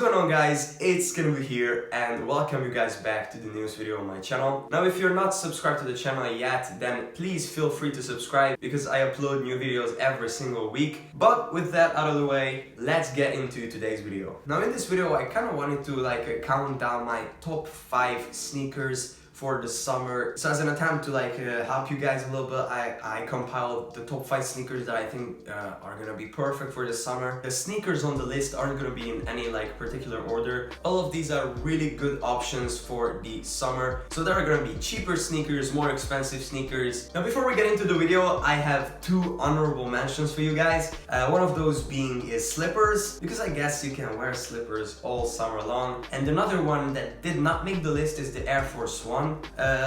going on, guys? It's gonna be here and welcome you guys back to the newest video on my channel. Now if you're not subscribed to the channel yet, then please feel free to subscribe because I upload new videos every single week. But with that out of the way, let's get into today's video. Now in this video I kind of wanted to count down my top 5 sneakers for the summer. So as an attempt to help you guys a little bit, I compiled the top 5 sneakers that I think are gonna be perfect for the summer. The sneakers on the list aren't gonna be in any particular order. All of these are really good options for the summer. So there are gonna be cheaper sneakers, more expensive sneakers. Now before we get into the video, I have 2 honorable mentions for you guys. One of those being is slippers, because I guess you can wear slippers all summer long. And another one that did not make the list is the Air Force One.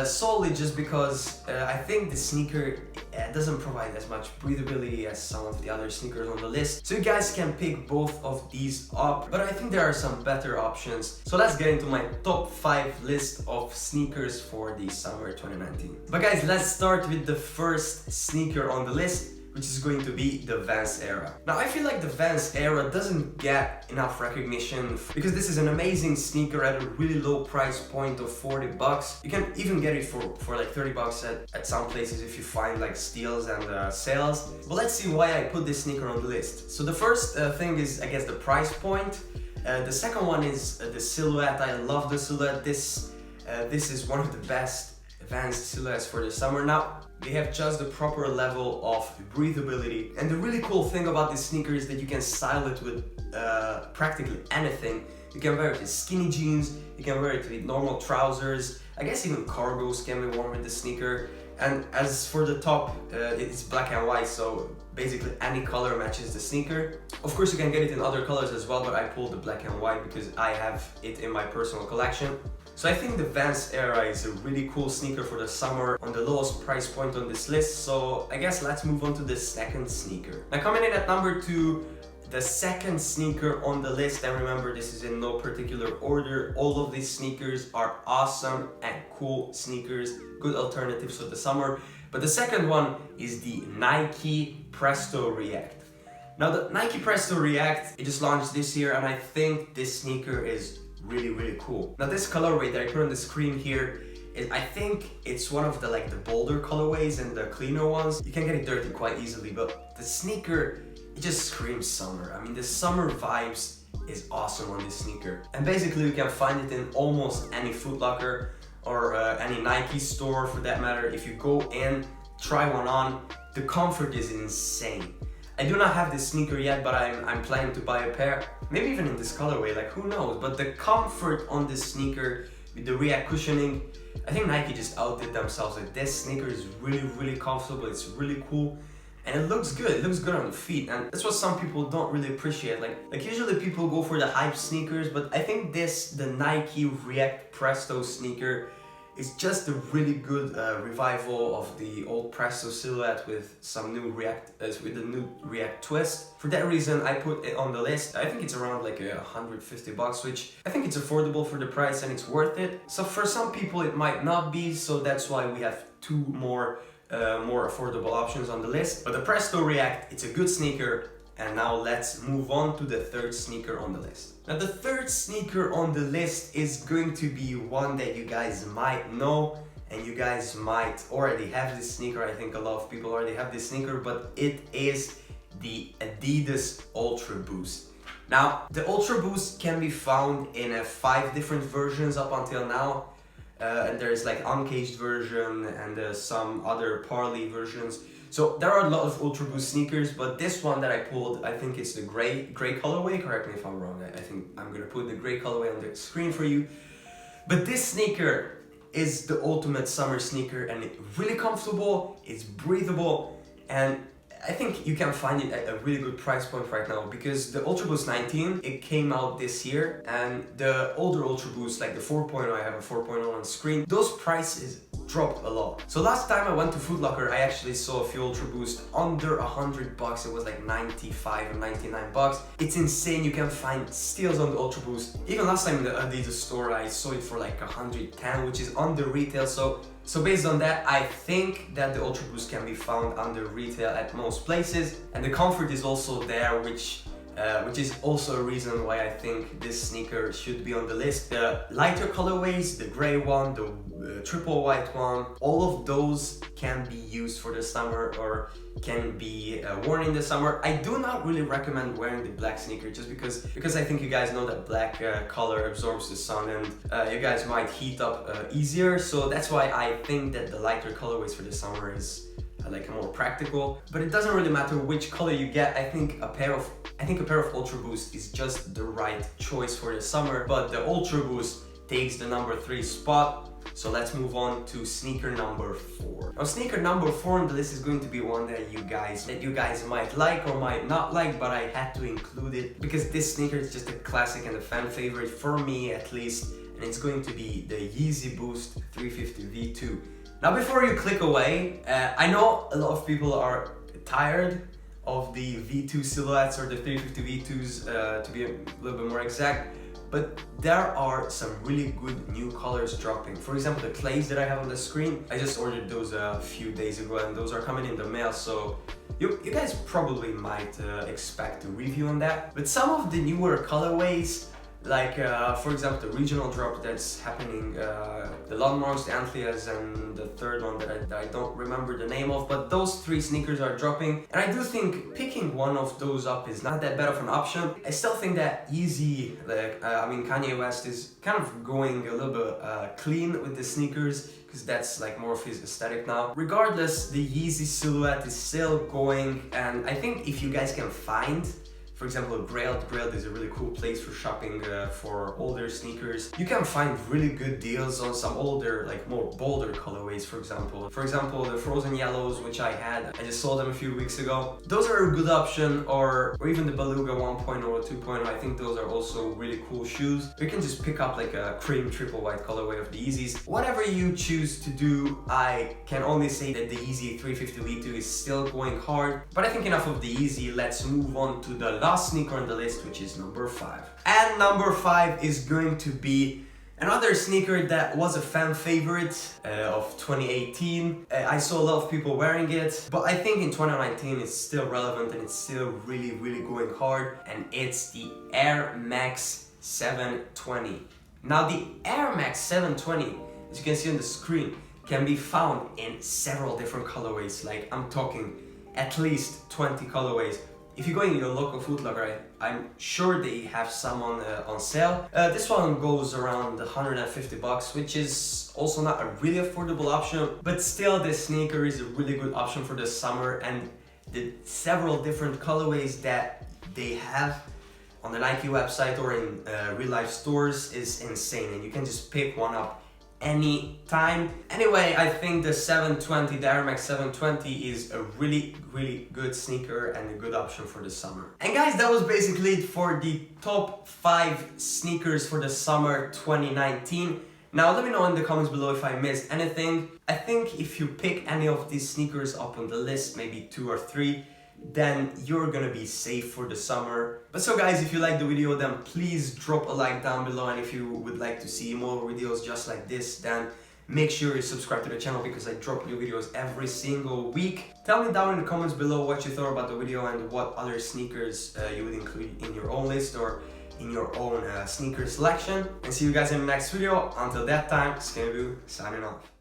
Solely just because I think the sneaker doesn't provide as much breathability as some of the other sneakers on the list. So you guys can pick both of these up, but I think there are some better options. So let's get into my top 5 list of sneakers for the summer 2019. But guys, let's start with the first sneaker on the list, which is going to be the Vans Era. Now I feel like the Vans Era doesn't get enough recognition because this is an amazing sneaker at a really low price point of 40 bucks. You can even get it for like 30 bucks at some places if you find steals and sales. But let's see why I put this sneaker on the list. So the first thing is, I guess, the price point. The second one is the silhouette. I love the silhouette. This is one of the best Vans silhouettes for the summer. Now they have just the proper level of breathability, and the really cool thing about this sneaker is that you can style it with practically anything. You can wear it with skinny jeans, you can wear it with normal trousers, I guess even cargos can be worn with the sneaker. And as for the top, it's black and white, so basically any color matches the sneaker. Of course you can get it in other colors as well, but I pulled the black and white because I have it in my personal collection. So I think the Vans Era is a really cool sneaker for the summer on the lowest price point on this list. So I guess let's move on to the second sneaker. Now coming in at number 2, the second sneaker on the list, and remember this is in no particular order. All of these sneakers are awesome and cool sneakers, good alternatives for the summer. But the second one is the Nike Presto React. Now the Nike Presto React, it just launched this year, and I think this sneaker is really cool. Now this colorway that I put on the screen here, I think it's one of the bolder colorways and the cleaner ones. You can get it dirty quite easily, but the sneaker, it just screams summer. I mean, the summer vibes is awesome on this sneaker. And basically you can find it in almost any Foot Locker or any Nike store for that matter. If you go in, try one on, the comfort is insane. I do not have this sneaker yet, but I'm planning to buy a pair. Maybe even in this colorway, who knows. But the comfort on this sneaker with the React cushioning, I think Nike just outdid themselves. This sneaker is really comfortable, it's really cool. And it looks good on the feet. And that's what some people don't really appreciate. Usually people go for the hype sneakers, but I think the Nike React Presto sneaker, it's just a really good revival of the old Presto silhouette with some new with the new React twist. For that reason, I put it on the list. I think it's around 150 bucks, which I think it's affordable for the price and it's worth it. So for some people it might not be, so that's why we have 2 more affordable options on the list. But the Presto React, it's a good sneaker. And now let's move on to the third sneaker on the list. Now the third sneaker on the list is going to be one that you guys might know, and you guys might already have this sneaker. I think a lot of people already have this sneaker, but it is the Adidas Ultra Boost. Now the Ultra Boost can be found in 5 different versions up until now. And there's uncaged version and some other Parley versions. So there are a lot of Ultra Boost sneakers, but this one that I pulled, I think it's the gray colorway. Correct me if I'm wrong. I think I'm gonna put the gray colorway on the screen for you. But this sneaker is the ultimate summer sneaker, and it's really comfortable, it's breathable, and I think you can find it at a really good price point right now, because the Ultra Boost 19, it came out this year, and the older Ultra Boost, the 4.0, I have a 4.0 on screen, those prices dropped a lot. So last time I went to Foot Locker, I actually saw a few Ultra Boost under 100 bucks. It was 95 or 99 bucks. It's insane. You can find steals on the Ultra Boost. Even last time in the Adidas store, I saw it for 110, which is under retail. So based on that, I think that the Ultra Boost can be found under retail at most places. And the comfort is also there, which which is also a reason why I think this sneaker should be on the list. The lighter colorways, the gray one, the triple white one, all of those can be used for the summer or can be worn in the summer. I do not really recommend wearing the black sneaker just because I think you guys know that black color absorbs the sun and you guys might heat up easier. So that's why I think that the lighter colorways for the summer is like more practical. But it doesn't really matter which color you get. I think a pair of Ultra Boost is just the right choice for the summer. But the Ultra Boost takes the number 3 spot. So let's move on to sneaker number 4. Now sneaker number 4 on the list is going to be one that you guys might like or might not like, but I had to include it because this sneaker is just a classic and a fan favorite for me at least, and it's going to be the Yeezy Boost 350 V2. Now before you click away, I know a lot of people are tired of the V2 silhouettes or the 350 V2s to be a little bit more exact. But there are some really good new colors dropping. For example, the clays that I have on the screen, I just ordered those a few days ago and those are coming in the mail, so you guys probably might expect a review on that. But some of the newer colorways, like for example the regional drop that's happening, the Landmarks, the Anthlias, and the third one that I don't remember the name of, but those 3 sneakers are dropping, and I do think picking one of those up is not that bad of an option. I still think that Yeezy, Kanye West is kind of going a little bit clean with the sneakers, because that's like more of his aesthetic now. Regardless, the Yeezy silhouette is still going, and I think if you guys can find, for example, Grailed is a really cool place for shopping for older sneakers. You can find really good deals on some older, like more bolder colorways, for example. The Frozen Yellows, which I just saw them a few weeks ago. Those are a good option, or even the Beluga 1.0 or 2.0. I think those are also really cool shoes. You can just pick up like a cream triple white colorway of the Yeezys. Whatever you choose to do, I can only say that the Yeezy 350 V2 is still going hard. But I think enough of the Yeezy, let's move on to the last sneaker on the list, which is number 5. And number 5 is going to be another sneaker that was a fan favorite of 2018. I saw a lot of people wearing it, but I think in 2019 it's still relevant and it's still really going hard, and it's the Air Max 720. Now the Air Max 720, as you can see on the screen, can be found in several different colorways. Like, I'm talking at least 20 colorways. If you go in your local Foot Locker, I'm sure they have some on sale. This one goes around 150 bucks, which is also not a really affordable option, but still this sneaker is a really good option for the summer, and the several different colorways that they have on the Nike website or in real life stores is insane, and you can just pick one up any time. Anyway, I think the Air Max 720 is a really good sneaker and a good option for the summer. And guys, that was basically it for the top 5 sneakers for the summer 2019. Now let me know in the comments below if I missed anything. I think if you pick any of these sneakers up on the list, maybe 2 or 3, then you're gonna be safe for the summer. But so guys, if you liked the video, then please drop a like down below, and if you would like to see more videos just like this, then make sure you subscribe to the channel because I drop new videos every single week. Tell me down in the comments below what you thought about the video and what other sneakers you would include in your own list or in your own sneaker selection. And see you guys in the next video. Until that time, Skevu signing off.